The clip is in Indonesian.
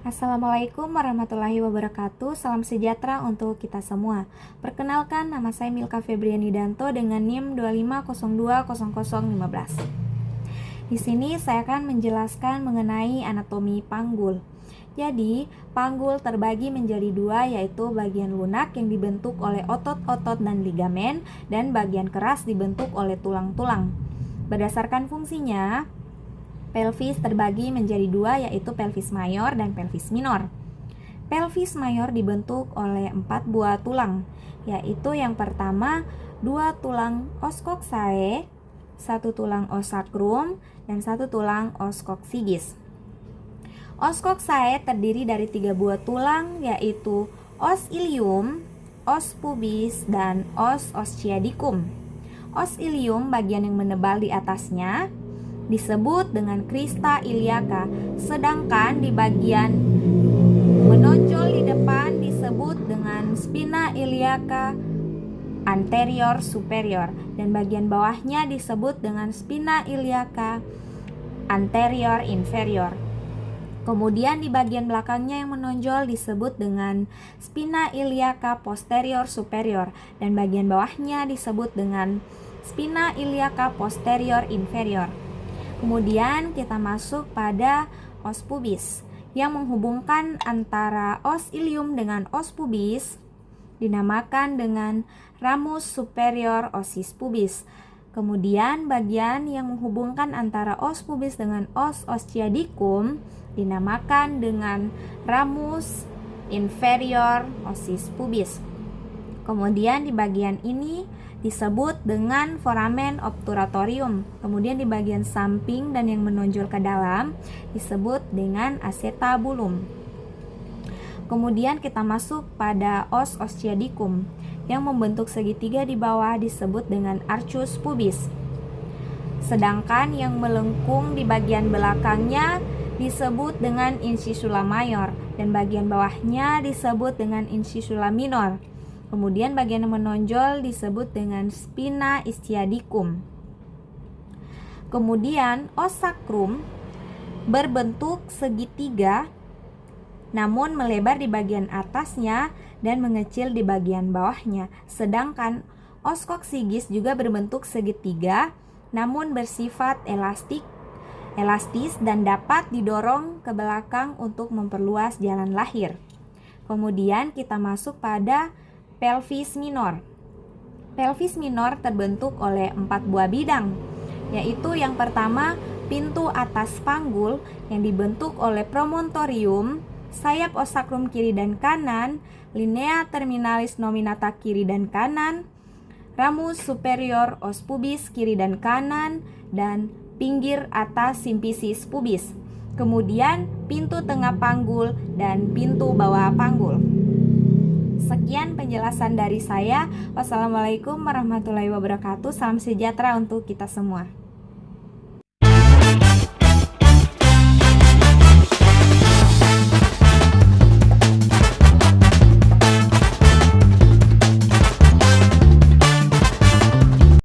Assalamualaikum warahmatullahi wabarakatuh. Salam sejahtera untuk kita semua. Perkenalkan, nama saya Milka Febriani Danto dengan NIM 25020015. Di sini saya akan menjelaskan mengenai anatomi panggul. Jadi, panggul terbagi menjadi dua, yaitu bagian lunak yang dibentuk oleh otot-otot dan ligamen, dan bagian keras dibentuk oleh tulang-tulang. Berdasarkan fungsinya, pelvis terbagi menjadi dua, yaitu pelvis mayor dan pelvis minor. Pelvis mayor dibentuk oleh 4 buah tulang, yaitu yang pertama 2 tulang os coxae, 1 tulang os sacrum, dan 1 tulang os coccygeus. Os coxae terdiri dari 3 buah tulang, yaitu os ilium, os pubis, dan os ostiacum. Os ilium bagian yang menebal di atasnya disebut dengan crista iliaca, sedangkan di bagian menonjol di depan disebut dengan spina iliaca anterior superior, dan bagian bawahnya disebut dengan spina iliaca anterior inferior. Kemudian di bagian belakangnya yang menonjol disebut dengan spina iliaca posterior superior, dan bagian bawahnya disebut dengan spina iliaca posterior inferior. Kemudian kita masuk pada os pubis yang menghubungkan antara os ilium dengan os pubis, dinamakan dengan ramus superior ossis pubis. Kemudian bagian yang menghubungkan antara os pubis dengan os ostiacum dinamakan dengan ramus inferior ossis pubis. Kemudian di bagian ini disebut dengan foramen obturatorium. Kemudian di bagian samping dan yang menonjol ke dalam disebut dengan acetabulum. Kemudian kita masuk pada os ostiacum yang membentuk segitiga di bawah disebut dengan arcus pubis. Sedangkan yang melengkung di bagian belakangnya disebut dengan incisula mayor, dan bagian bawahnya disebut dengan incisula minor. Kemudian bagian yang menonjol disebut dengan spina ischiadicum. Kemudian os sacrum berbentuk segitiga namun melebar di bagian atasnya dan mengecil di bagian bawahnya. Sedangkan os coccygeus juga berbentuk segitiga namun bersifat elastis dan dapat didorong ke belakang untuk memperluas jalan lahir. Kemudian kita masuk pada pelvis minor. Pelvis minor terbentuk oleh 4 buah bidang, yaitu yang pertama pintu atas panggul yang dibentuk oleh promontorium, sayap os sacrum kiri dan kanan, linea terminalis nominata kiri dan kanan, ramus superior os pubis kiri dan kanan, dan pinggir atas simpisis pubis. Kemudian pintu tengah panggul dan pintu bawah panggul. Sekian penjelasan dari saya. Wassalamualaikum warahmatullahi wabarakatuh. Salam sejahtera untuk kita semua.